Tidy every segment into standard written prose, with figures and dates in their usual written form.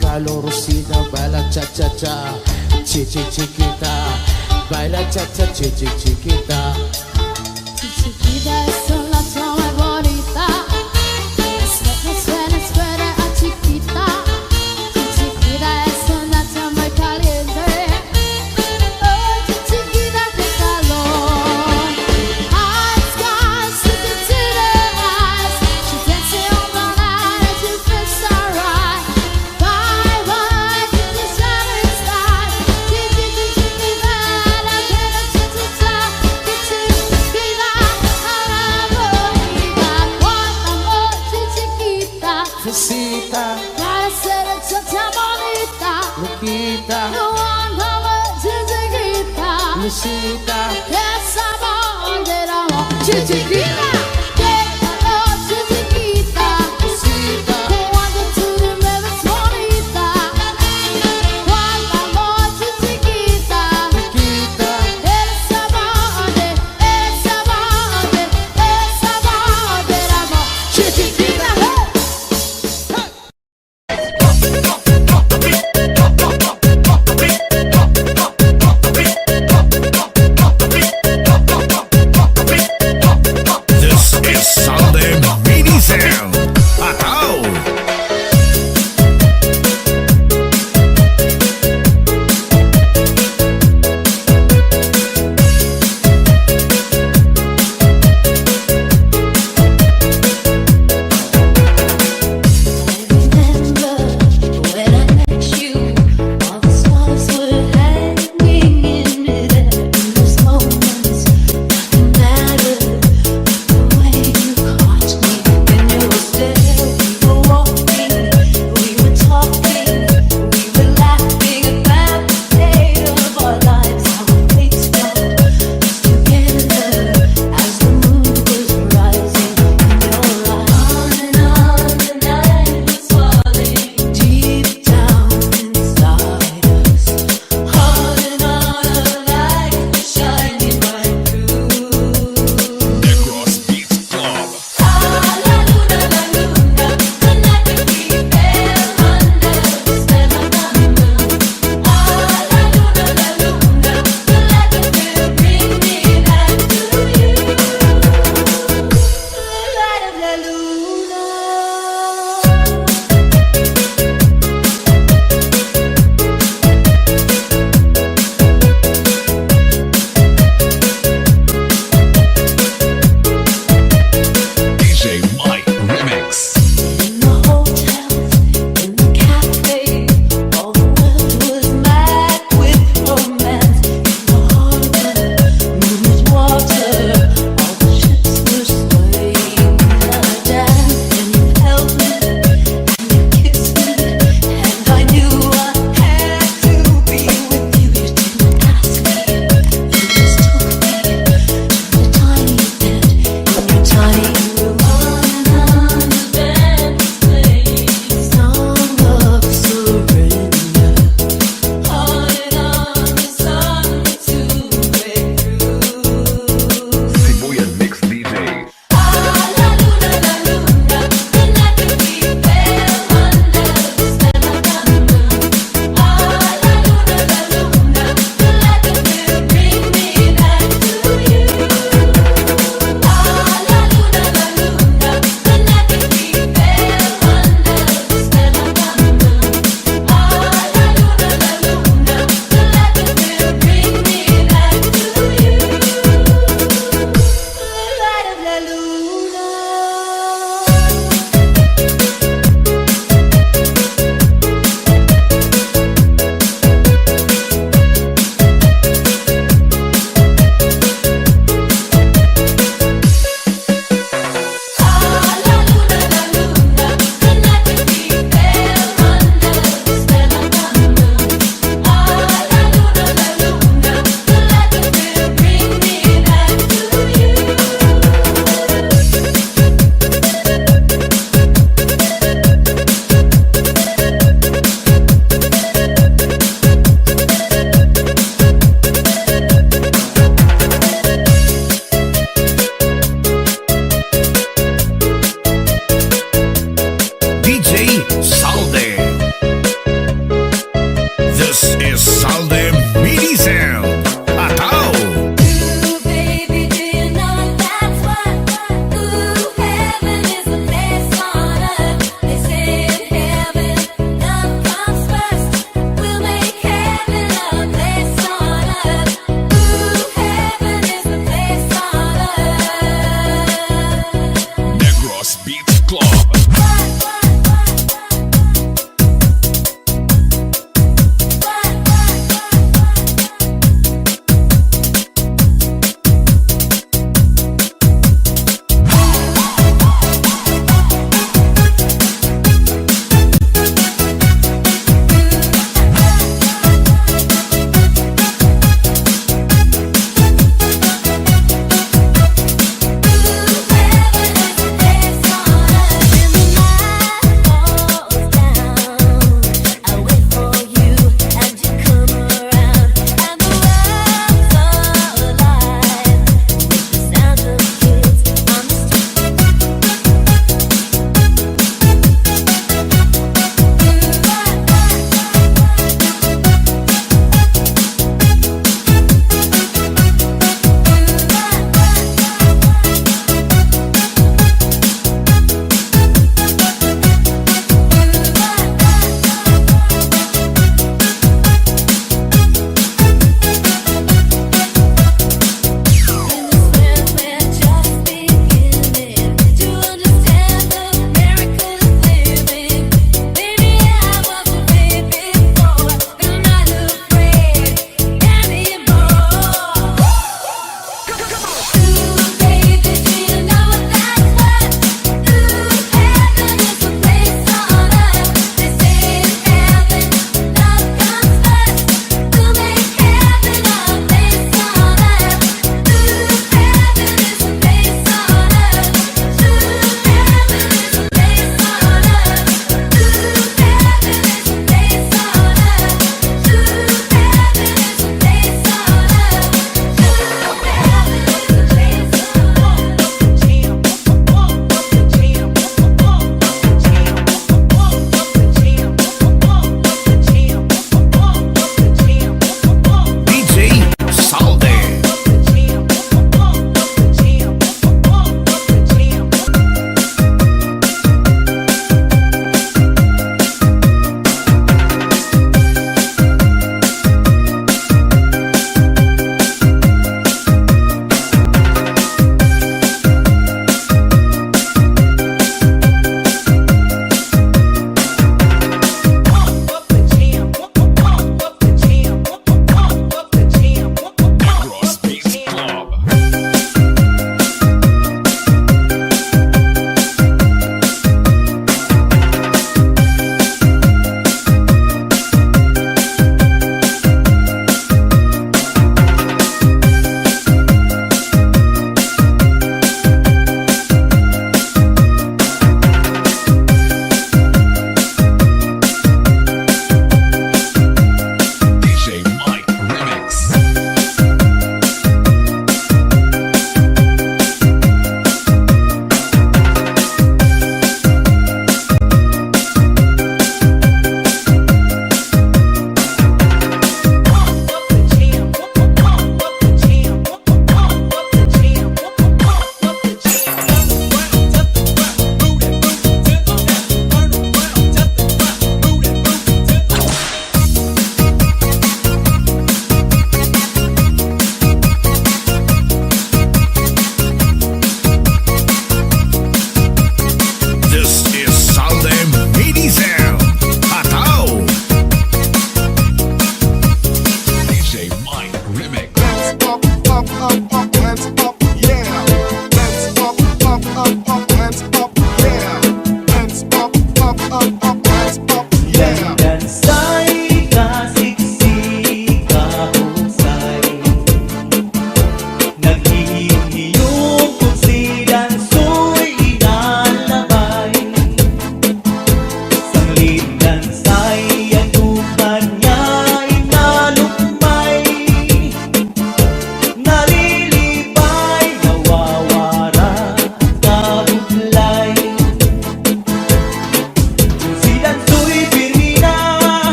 calorosita, baila cha cha cha, chiquita, baila cha cha chiquita. Chiquita es la chava bonita, suena a chiquita. Chiquita es una chava caliente, oh chiquita qué calor. Eyes got something to the eyes, she dancing all the night and she feels alright. Bye bye to the shining star, chiquita la quiero cha cha cha. Chiquita a la bonita, cuánto amor chiquita. Fusita, Para ser cha bonita, loquita, cuánto amor chiquita. Lucita. Esa chiquita, déjalo, chiquita, cuando tú me ves bonita, cuando amor, chiquita, eres amor del amor, chiquita, The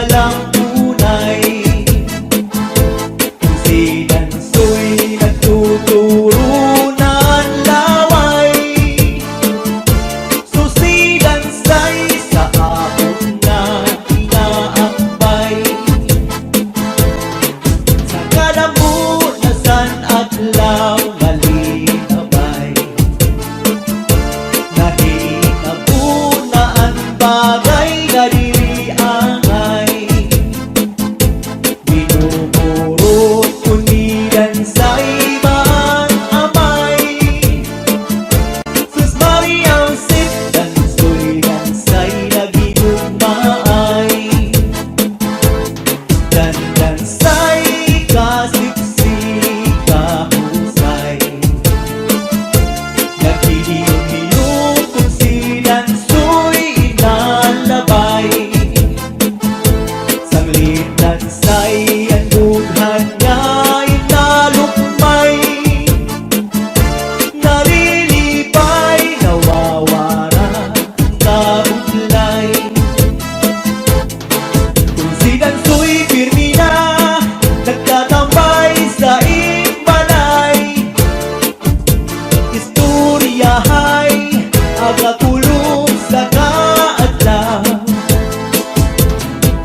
lang tunay. Kung sinanso'y nagtuturo ng laway, susidansay sa akong na inaakbay. Sa kalamunasan at law malinabay, nahinabunaan bagay na diriangay. Binuburot unidan sa ibang amay. Sus Mariang sit dansoy dansay nagigugmaay. Dandansay kasipsik kahusay. Nagdidiyong-diyong kung sinansoy inalabay. Sanglit dansay ang dughan niya inalukmay. Narilipay, nawawara ang kauglay. Kung sinansoy pirmi na nagtatambay sa imbalay. Istoryahay agakulong sa kaadlaw.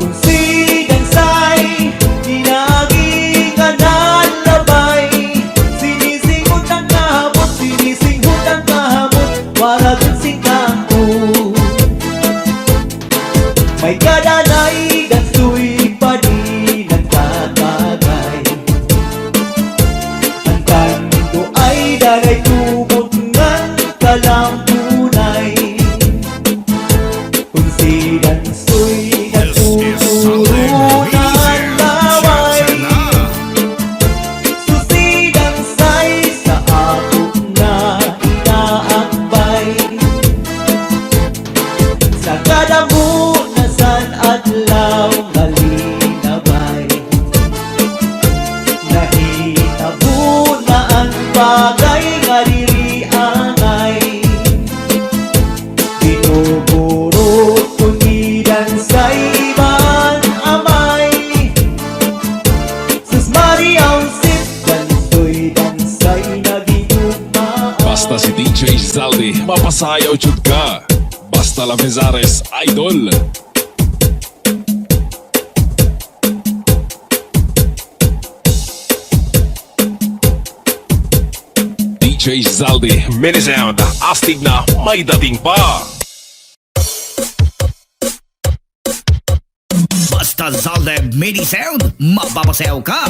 Kung sidansay inagi ka nalabay. Sinisinghot ang kahamot, sinisinghot ang kahamot, waragan singkaho. May kadanay dansoy pa di nagtatagay. Ang kanto ay daray tubot ngan kalampunay. Kung sidansoy nagtuturo ng laway, susidansay sa akong na inaakbay. Sa kalamunasan at law malinabay, nahitabo na ang bagay nga diriangay. Binuburot unidan sa ibang amay. Sus Mariang sit dansoy dansay nagigugmaay. Basta si DJ Zaldi, mapasayaw jud ka. Basta la Vezares Idol. DJ Zaldi, mini sound, astig na may dating pa. Basta Zaldi mini sound, mapapasayaw ka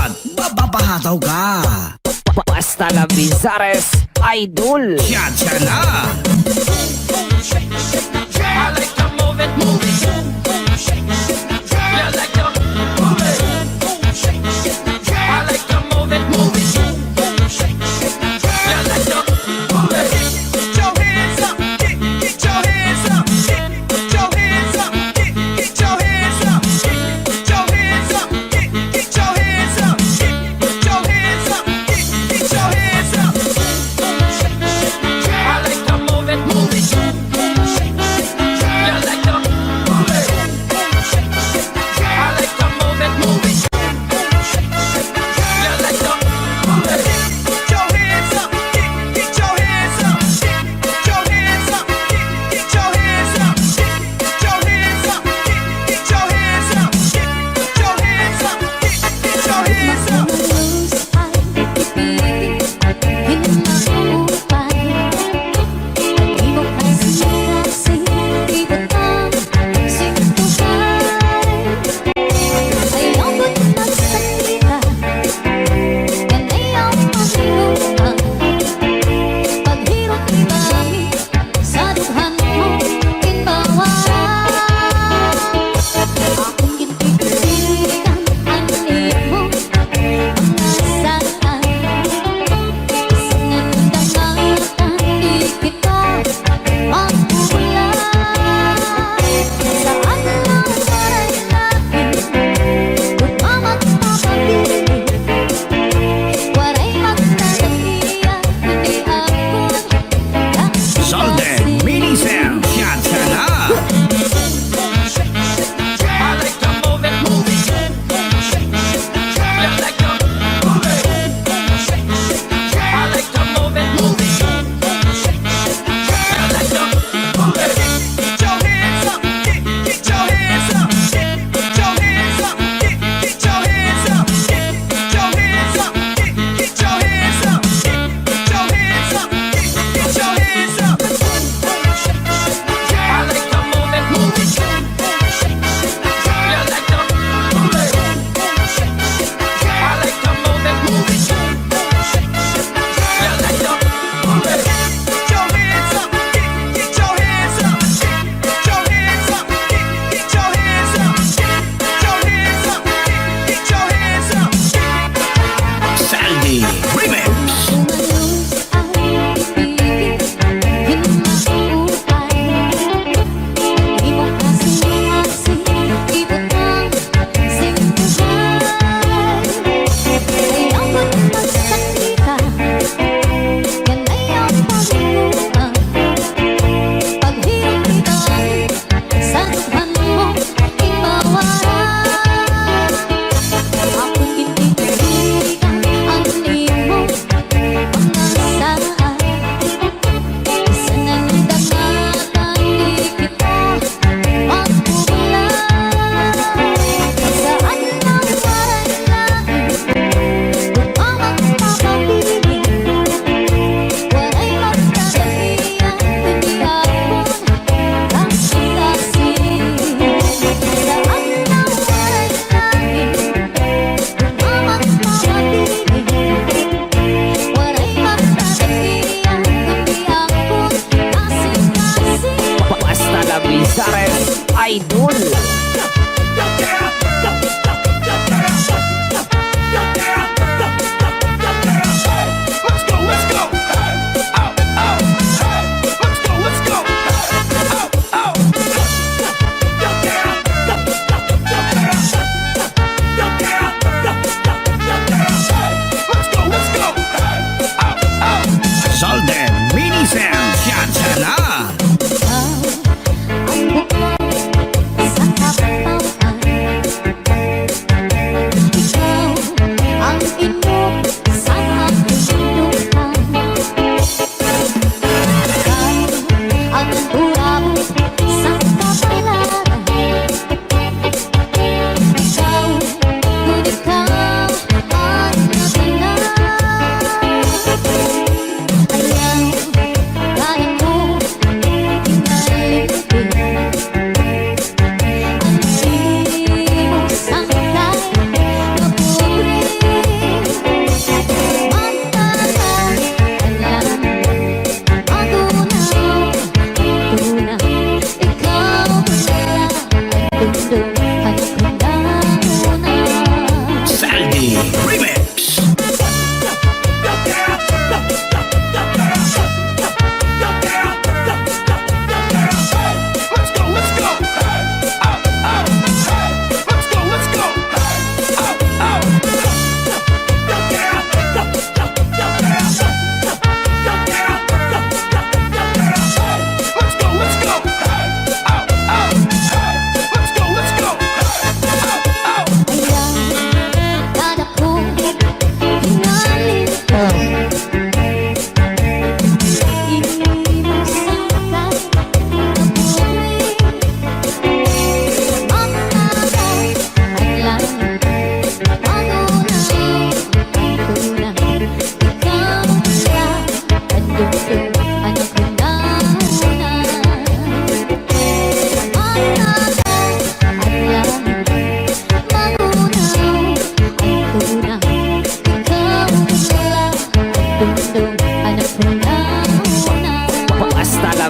at mapapahataw ka. Basta la Vizares Idol. Yan siya na. I like to move it, move it. Yeah, I like to move it. I like to move it, move it. Yeah, I like to move it. Get your hands up, get your hands up, get your hands up, get your hands up, get your hands up, get your hands up, get your hands up, get your hands up. I like to move it, move it. Yeah, I like to move it.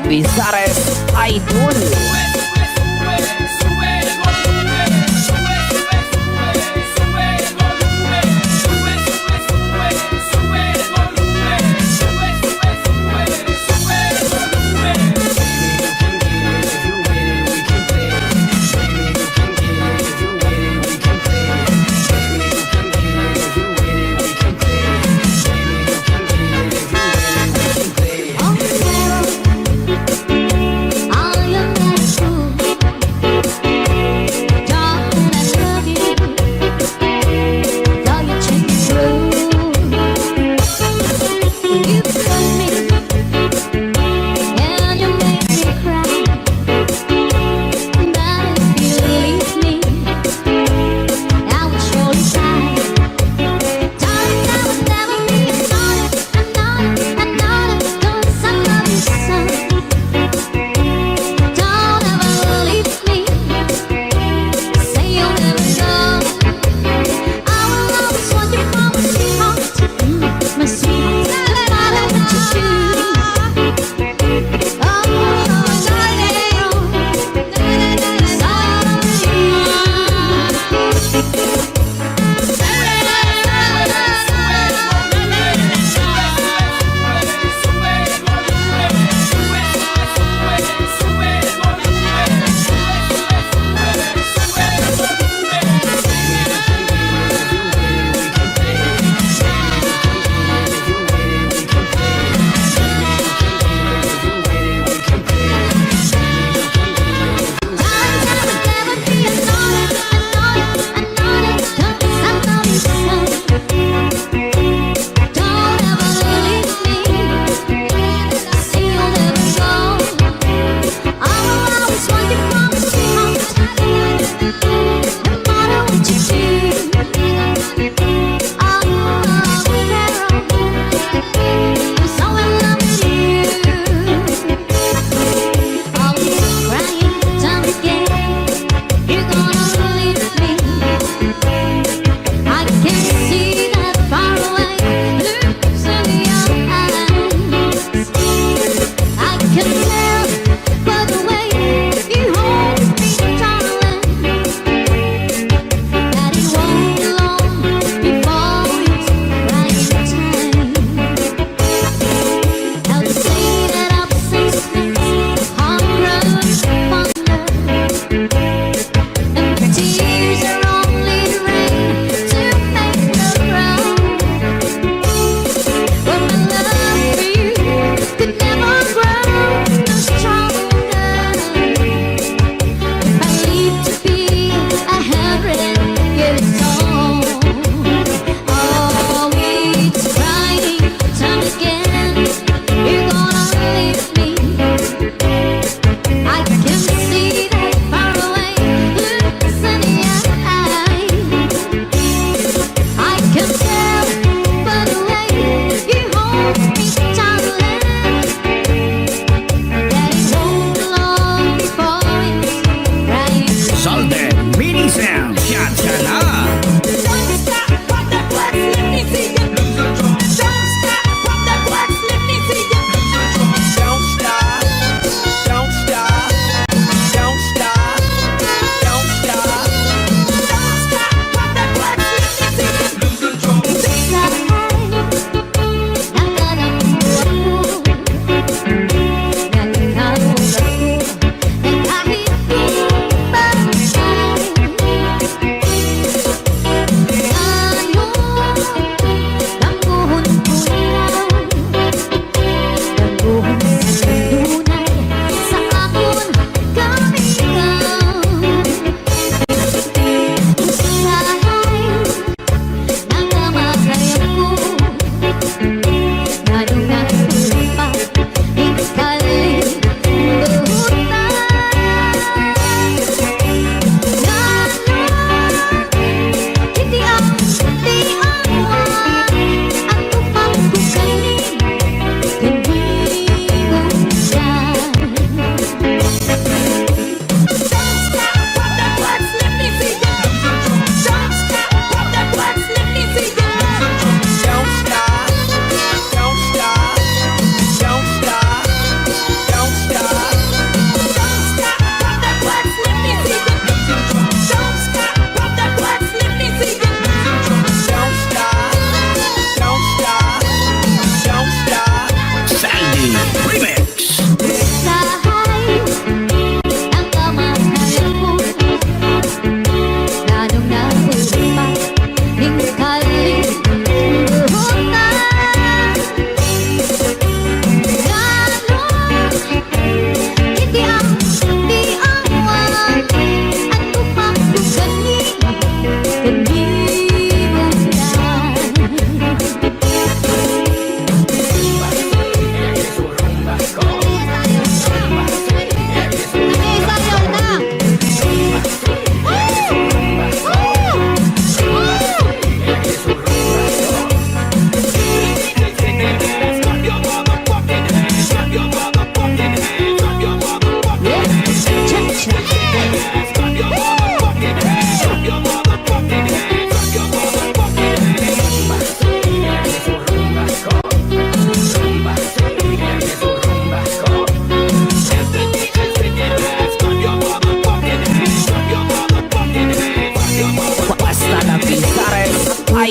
Vizares Idol.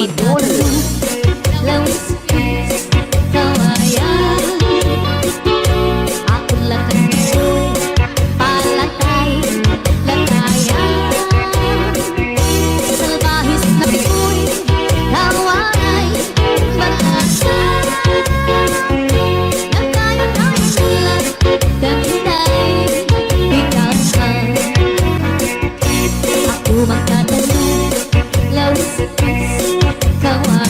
idol. Lawis-wis, kawayan. Ako lang kayo'y palatay, latayan. Salbahis na piko'y kawaray, barasan. Nagtayo-tayo lang, ganda'y ikaw ang ako magtatanong, lawis-wis, kawayan.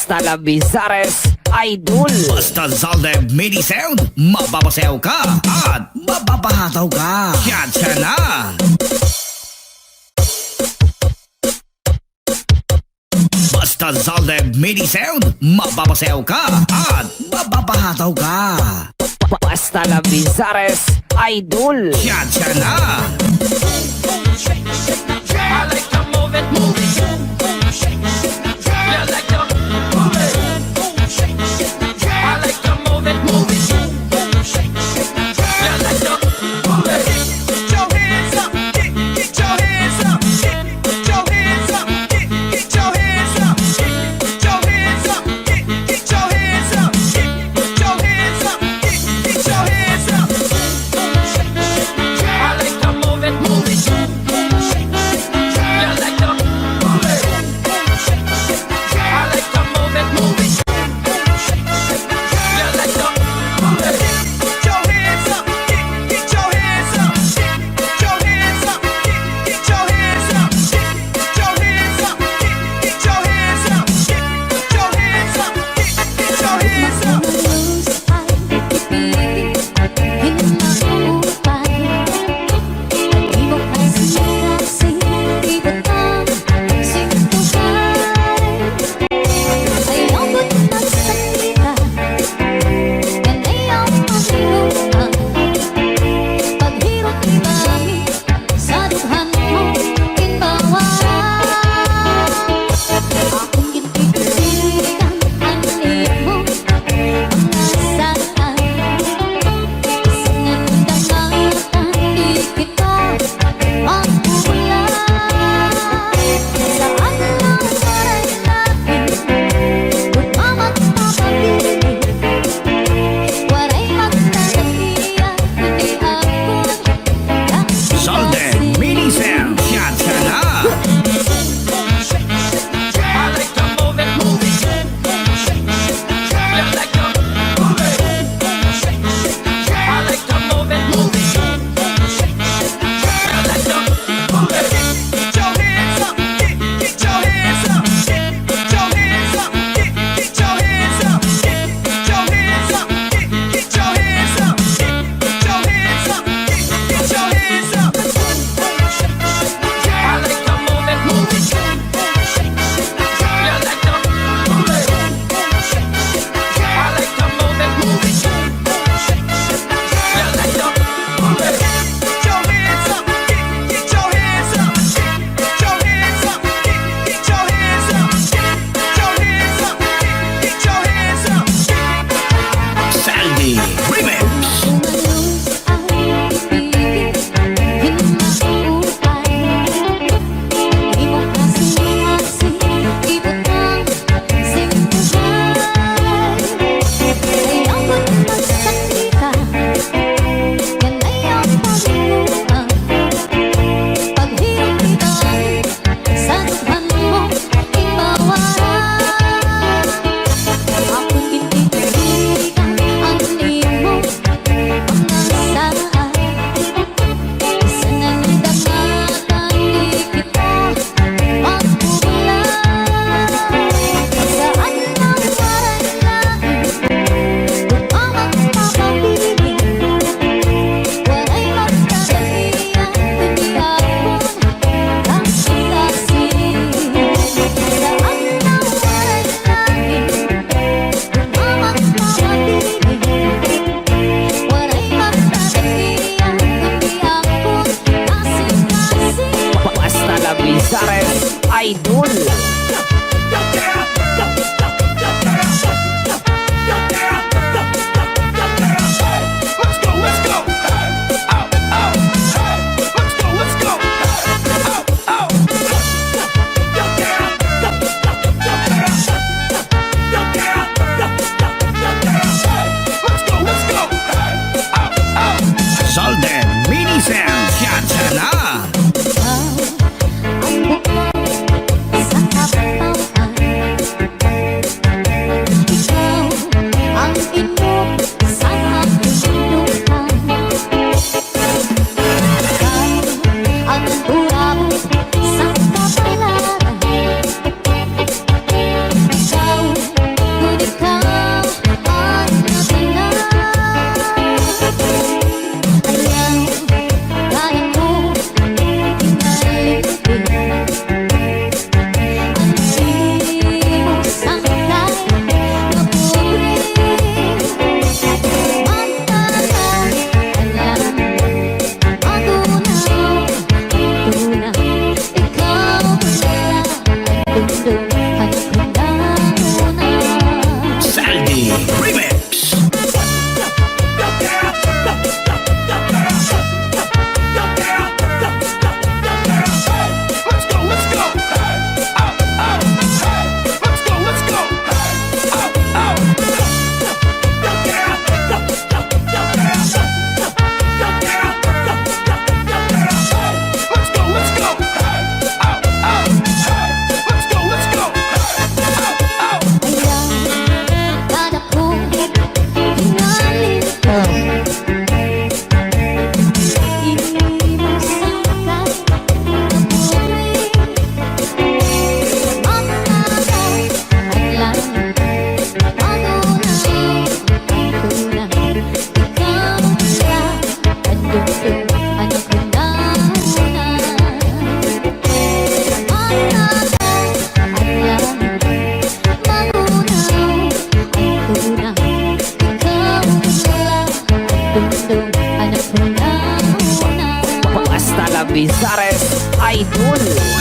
Basta la Bizares Idol. Basta Zalde Mini Sound, mapapasayaw ka at mapapahataw ka. Siya na! Basta Zalde Mini Sound, mapapasayaw ka at mapapahataw ka. Basta la Bizares Idol. Siya na! I like to move it, move it. I like to move it. I like to move it, move it. I like to move it. Get your hands up, get your hands up, get your hands up, get your hands up, get your hands up, get your hands up, get your hands up, get your hands up. I like to move it, move it. I like to move it. I like to move it, move it. I like to move it. Get your hands up, get your hands up, get your hands up, get your hands up, get your hands up, get your hands up, get your hands up, get your hands up. Zalde Mini Sound, siya na! I like to move it, move it. I like to move it. I like to move it, move it. I like to move it. Get your hands up, get your hands up, get your hands up, get your hands up, get your hands up, get your hands up, get your hands up, get your hands up. I like to move it, move it. I like to move it. I like to move it, move it. I like to move it. Get your hands up, get your hands up, get your hands up, get your hands up, get your hands up, get your hands up. Saldi Remix. Basta la Bizares Idol. Let's go, let's go. Out, out. Let's go, let's go. Out, out. Let's go, let's go. Out, out. Zalde Mini Sound, siya na! Ang bukong sa Vizares Idol.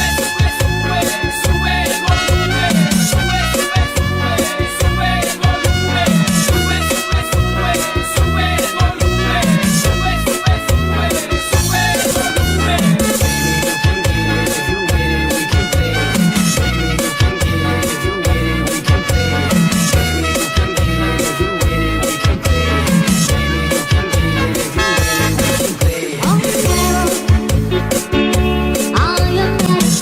I am not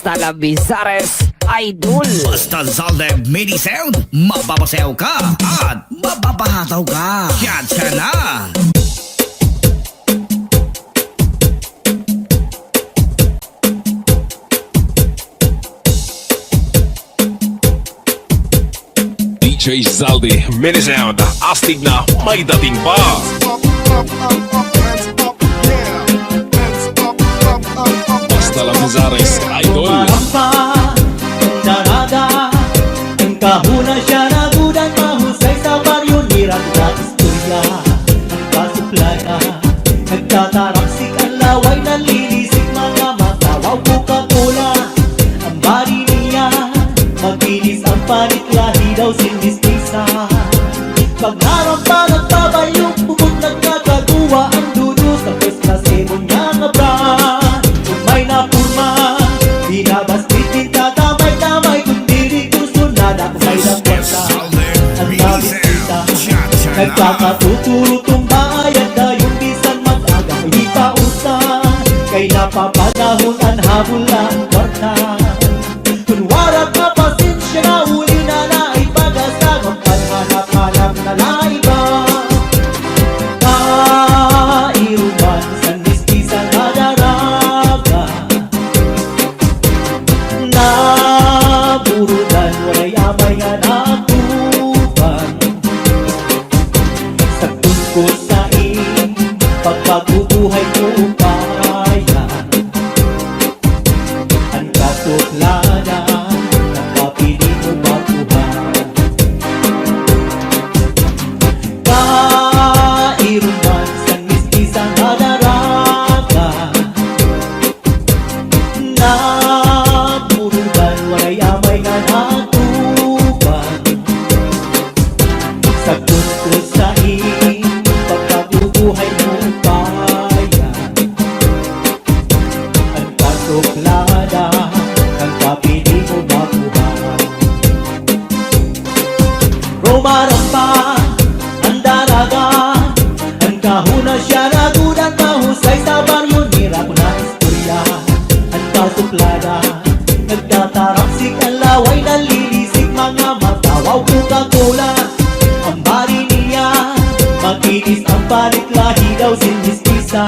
Basta la Bizares Idol. Basta Zalde Mini Sound, mapapasayaw ka at mapapahataw ka. Yan ka na. DJ Zaldi, Mini Sound, astig na may dating pa. Basta la Bizares Idol. Umaramba ang daraga, ang kahuna siya nagudan, mahusay sa baryo, nirang na istorya. Ang kasuplaya, nagtataraksik ang laway, nalilisik mga matawaw, Coca-Cola. Ang bari niya, maglinis ang panit, lahi daw sinistisa. Pag narampa, nagbabayo, bukod nagkakagawa ang dudo sa first class ebon niya nga brand. Kung may napurma, binabastit din tatamay-tamay, kung diri gusto na kung may lakwarta. Ang labis kita, nagkakatuturo tumbayad na yung bisan mag-aga, hindi pa usan, kay napapanahon ang habol ang kwarta. Kung warat na pasensya na uli na naipag-asag, ang panhanap-hanap na laiba. Kairuman sa mistisan na daraga, naburudan, walay amay nga natuban. Sa tungkol sa pagpagubuhay ko upaya, ang katuklada, nakapili mo makuha. Kairuman sa mistisang hadaraga, napurugan, walay amay nga natuban. Sa tungkol sa pagkabubuhay mo kaya, ang kasuklada, ang kapili mo makuha. Rumaramba ang dalaga, ang kahuna siya nagudan, mahusay sa baryo, nira ko na istorya. Ang kasuklada, nagtataraksik ang laway, nalilisik mga matawaw, Coca-Cola. Ang bari niya, makinis ang palit, lahi daw sinistisa.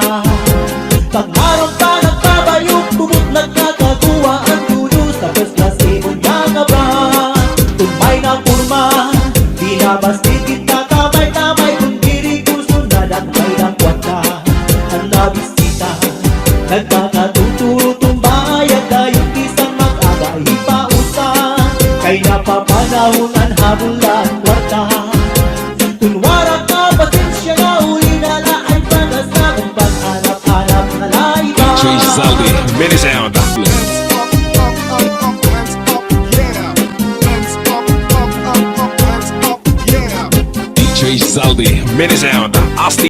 Pag narampa, nagbabayo, bubot nagkakagawa ang dudo sa first class ebon niya nga brand. Kung may napurma, binabastit kita tamay-tamay, kung diri gusto na may nakwata. Ang labis kita, nagkakatuturo tumbayad na yung isang mag-aga, ipausan, kay napapanahon ang habol at kwarta. Kung warat na pasensya na uli na ay pag-asag, ang paghanap-hanap na laiba. DJ Zaldi, Mini Sound. DJ Zaldi, Mini Sound, astig.